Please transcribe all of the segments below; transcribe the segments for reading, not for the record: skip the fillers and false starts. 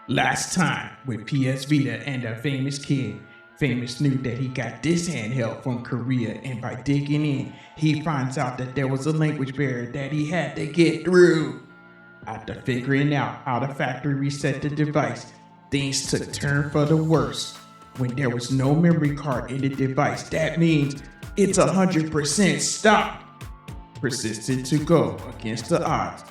Last time with PSVITA and a famous kid. Famous knew that he got this handheld from Korea, and by digging in, he finds out that there was a language barrier that he had to get through. After figuring out how to factory reset the device, things took a turn for the worse. When there was no memory card in the device, that means it's 100% stop. Persisted to go against the odds.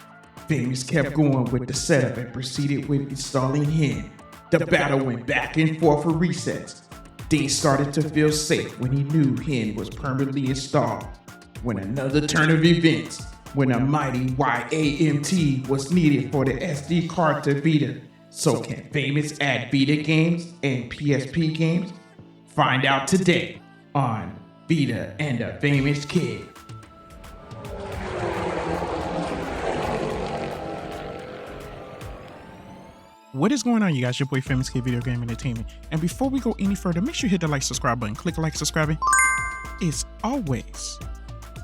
Famous kept going with the setup and proceeded with installing him. The battle went back and forth for resets. Things started to feel safe when he knew Hen was permanently installed. When another turn of events, when a mighty YAMT was needed for the SD card to Vita. So can Famous add Vita games and PSP games? Find out today on Vita and the Famous Kid. What is going on, you guys? Your boy Famous Kid Video Game Entertainment. And before we go any further, make sure you hit the like, subscribe button. Click like, subscribing. It's always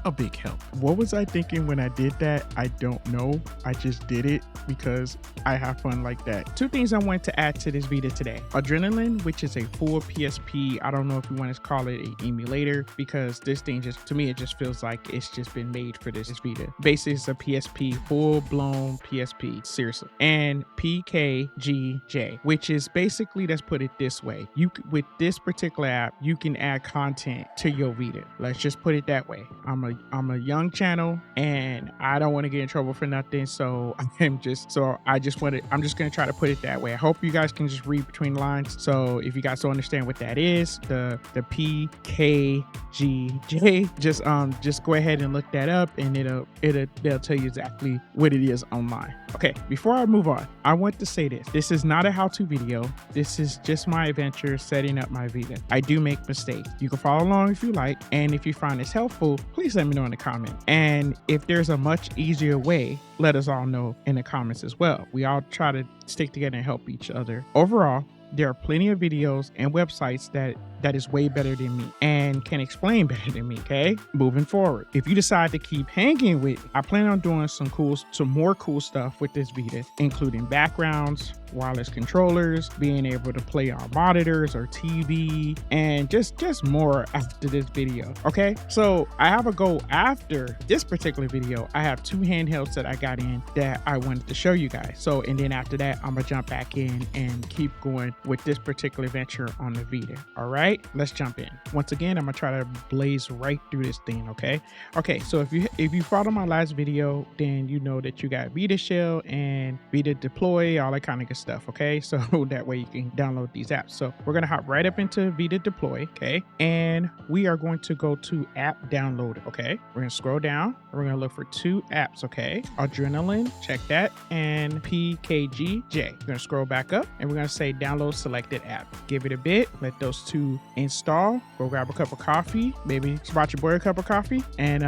a big help. What was I thinking when I did that? I don't know. I just did it because I have fun like that. Two things I wanted to add to this Vita today. Adrenaline, which is a full PSP. I don't know if you want to call it an emulator, because this thing just, to me, it just feels like it's just been made for this Vita. Basically, it's a PSP, full-blown PSP, seriously. And PKGJ, which is basically, let's put it this way. With this particular app, you can add content to your Vita. Let's just put it that way. I'm a young channel and I don't want to get in trouble for nothing, so I'm just gonna try to put it that way. I hope you guys can just read between the lines. So if you guys don't understand what that is, the PKGJ, just go ahead and look that up, and they'll tell you exactly what it is online. Okay, before I move on, I want to say this. This is not a how-to video. This is just my adventure setting up my Vita. I do make mistakes. You can follow along if you like, and if you find this helpful, please let me know in the comments. And if there's a much easier way, let us all know in the comments as well. We all try to stick together and help each other. Overall, there are plenty of videos and websites that is way better than me and can explain better than me, okay? Moving forward, if you decide to keep hanging with me, I plan on doing some more cool stuff with this Vita, including backgrounds, wireless controllers, being able to play on monitors or TV, and just more after this video, okay? So I have a goal after this particular video. I have two handhelds that I got in that I wanted to show you guys. So, and then after that, I'm gonna jump back in and keep going with this particular venture on the Vita. All right, let's jump in. Once again, I'm gonna try to blaze right through this thing, okay? Okay, so if you followed my last video, then you know that you got Vita Shell and Vita Deploy, all that kind of good stuff, okay? So that way you can download these apps. So we're gonna hop right up into Vita Deploy, okay? And we are going to go to app downloader, okay? We're gonna scroll down and we're gonna look for two apps, okay? Adrenaline, check that, and PKGJ. We're gonna scroll back up and we're gonna say download selected app. Give it a bit, let those two install. Go grab a cup of coffee, maybe spot your boy a cup of coffee, and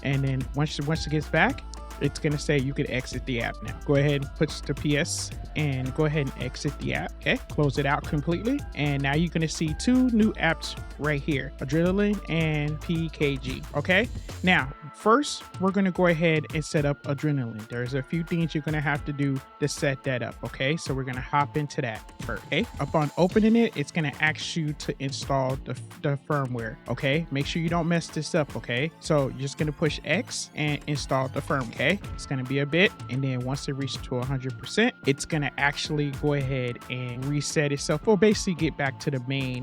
then once it gets back, it's gonna say you could exit the app now. Go ahead and push the PS and go ahead and exit the app. Okay, close it out completely, and now you're gonna see two new apps right here, Adrenaline and PKG. Okay, now first we're gonna go ahead and set up Adrenaline. There's a few things you're gonna have to do to set that up. Okay, so we're gonna hop into that first. Okay, upon opening it, it's gonna ask you to install the firmware. Okay, make sure you don't mess this up. Okay, so you're just gonna push X and install the firmware. Okay, it's gonna be a bit, and then once it reaches to 100%, it's gonna actually go ahead and reset itself, or basically get back to the main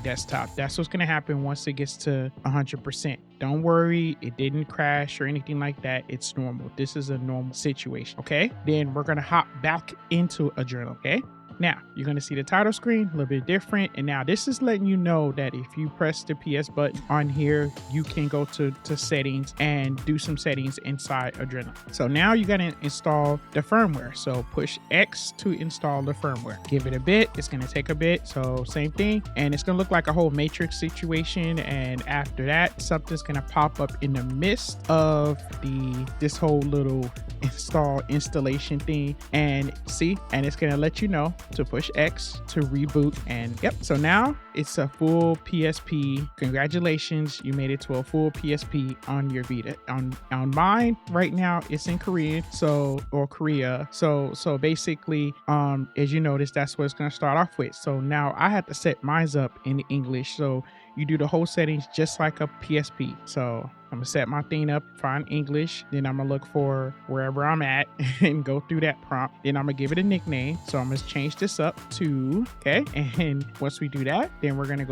desktop. That's what's gonna happen once it gets to 100%. Don't worry, it didn't crash or anything like that. It's normal. This is a normal situation. Okay, then we're gonna hop back into Adrenaline. Okay, now you're going to see the title screen a little bit different, and now this is letting you know that if you press the PS button on here, you can go to settings and do some settings inside Adrenaline. So now you're going to install the firmware, so push X to install the firmware. Give it a bit, it's going to take a bit, so same thing, and it's going to look like a whole matrix situation, and after that something's going to pop up in the midst of this whole little installation thing, and it's going to let you know to push X to reboot. And yep, so now it's a full PSP. Congratulations, you made it to a full PSP on your Vita. On mine right now, it's in Korean, or Korea. So basically, as you notice, that's what it's gonna start off with. So now I had to set mine up in English. So you do the whole settings just like a PSP. So I'm gonna set my thing up, find English, then I'm gonna look for wherever I'm at and go through that prompt. Then I'm gonna give it a nickname. So I'm gonna change this up to, okay. And once we do that, then we're gonna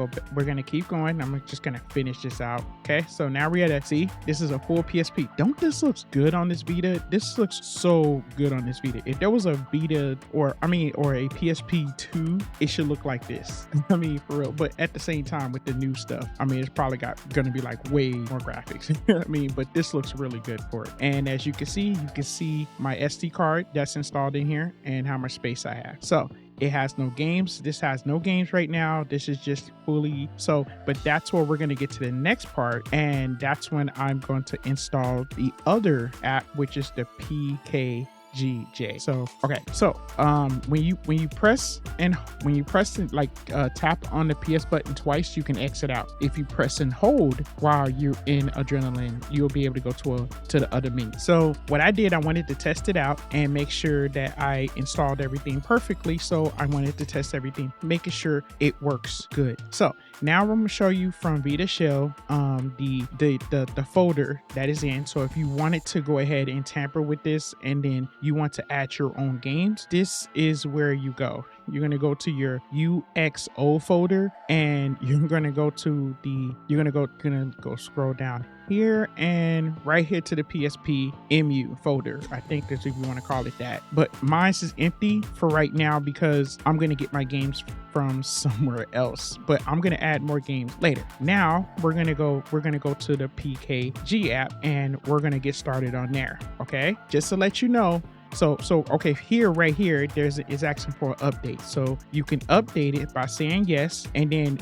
keep going. I'm just gonna finish this out. Okay. So now we're at, see, this is a full PSP. Don't this looks good on this Vita? This looks so good on this Vita. If there was a Vita or a PSP 2, it should look like this. I mean, for real. But at the same time with the new stuff, I mean, it's probably gonna be like way more graphics. I mean, but this looks really good for it. And as you can see my SD card that's installed in here and how much space I have. So it has no games. This has no games right now. This is just fully so, but that's where we're going to get to the next part. And that's when I'm going to install the other app, which is the PKGJ. So okay, so when you press and tap on the PS button twice, you can exit out. If you press and hold while you're in Adrenaline, you'll be able to go to the other menu. So what I did, I wanted to test it out and make sure that I installed everything perfectly. So I wanted to test everything, making sure it works good. So now I'm gonna show you from Vita Shell the folder that is in. So if you wanted to go ahead and tamper with this and then you want to add your own games, this is where you go. You're going to go to your UXO folder and you're going to go to scroll down here and right here to the PSP MU folder. I think that's if you want to call it that. But mine is empty for right now because I'm going to get my games from somewhere else, but I'm going to add more games later. Now we're going to go to the PKG app and we're going to get started on there. Okay. Just to let you know. So okay, right here, it's asking for an update. So you can update it by saying yes. And then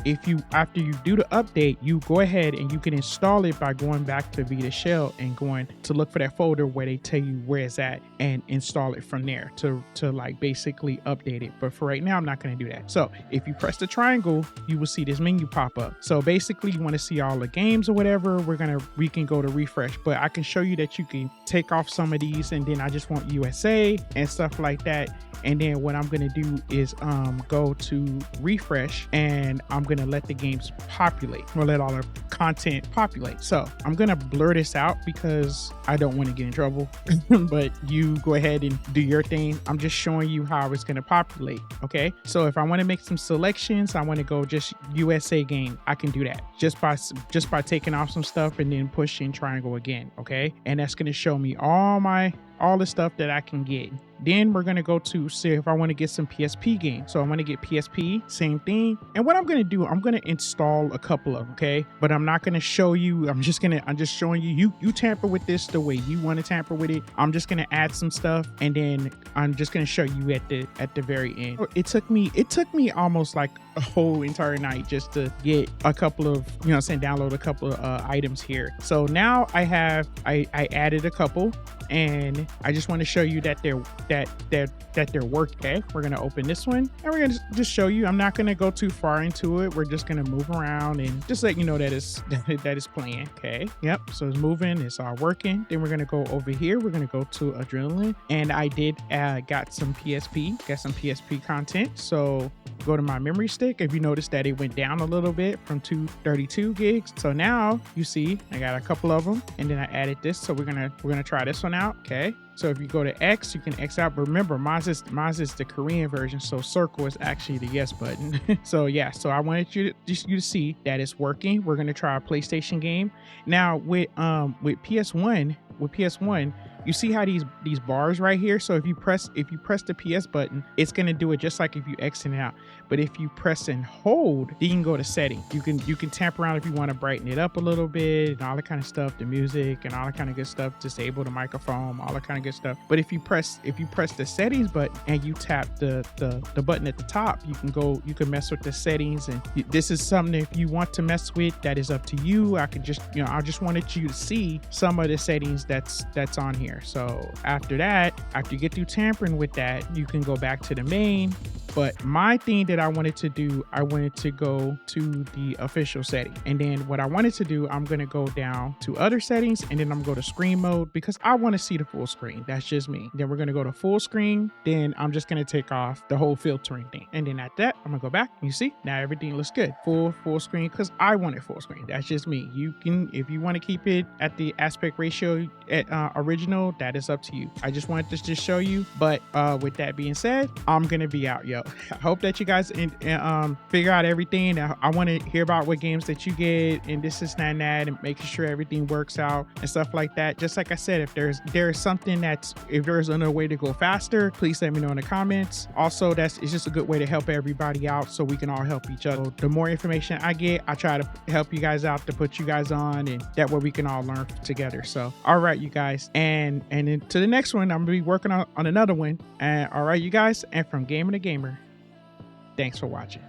after you do the update, you go ahead and you can install it by going back to Vita Shell and going to look for that folder where they tell you where it's at and install it from there to like basically update it. But for right now, I'm not going to do that. So if you press the triangle, you will see this menu pop up. So basically you want to see all the games or whatever, we can go to refresh, but I can show you that you can take off some of these and then I just want USA and stuff like that. And then what I'm going to do is go to refresh and I'm going to let the games populate or let all the content populate. So I'm going to blur this out because I don't want to get in trouble, but you go ahead and do your thing. I'm just showing you how it's going to populate. Okay. So if I want to make some selections, I want to go just USA game. I can do that just by taking off some stuff and then pushing triangle again. Okay. And that's going to show me all the stuff that I can get. Then we're going to go to see if I want to get some PSP games. So I'm going to get PSP, same thing. And what I'm going to do, I'm going to install a couple of them, okay? But I'm not going to show you. I'm just showing you, you tamper with this the way you want to tamper with it. I'm just going to add some stuff and then I'm just going to show you at the very end. It took me almost like a whole entire night just to get a couple of, download a couple of items here. So now I added a couple and I just want to show you that they're work. Okay, we're gonna open this one and we're gonna just show you. I'm not gonna go too far into it. We're just gonna move around and just let you know that it's playing. Okay, yep, so it's moving, it's all working. Then we're gonna go over here, we're gonna go to Adrenaline and I did got some PSP content. So go to my memory stick. If you notice that it went down a little bit from 232 gigs, so now you see I got a couple of them and then I added this. So we're gonna try this one out. Okay, so if you go to X, you can X out. But remember, mine's is the Korean version, so circle is actually the yes button. So yeah, so I wanted you to see that it's working. We're gonna try a PlayStation game now with PS1. With PS1, you see how these bars right here. So if you press the PS button, it's gonna do it just like if you exit it out. But if you press and hold, then you can go to settings. You can tamper around if you want to brighten it up a little bit and all that kind of stuff, the music and all that kind of good stuff, disable the microphone, all that kind of good stuff. But if you press the settings button and you tap the button at the top, you can mess with the settings. And this is something if you want to mess with, that is up to you. I just wanted you to see some of the settings that's on here. So after you get through tampering with that, you can go back to the main But my thing that I wanted to do, I wanted to go to the official setting. And then what I wanted to do, I'm going to go down to other settings, and then I'm going to go to screen mode because I want to see the full screen. That's just me. Then we're going to go to full screen. Then I'm just going to take off the whole filtering thing. And then at that, I'm going to go back. You see, now everything looks good. Full screen because I want it full screen. That's just me. You can, if you want to keep it at the aspect ratio at original, that is up to you. I just wanted to just show you. But with that being said, I'm going to be out, yo. I hope that you guys figure out everything. I want to hear about what games that you get and this is that and making sure everything works out and stuff like that. Just like I said, if there's something if there's another way to go faster, please let me know in the comments. Also, it's just a good way to help everybody out so we can all help each other. The more information I get, I try to help you guys out, to put you guys on, and that way we can all learn together. So all right, you guys, and then to the next one, I'm gonna be working on another one. And all right, you guys, and from Gamer to Gamer, thanks for watching.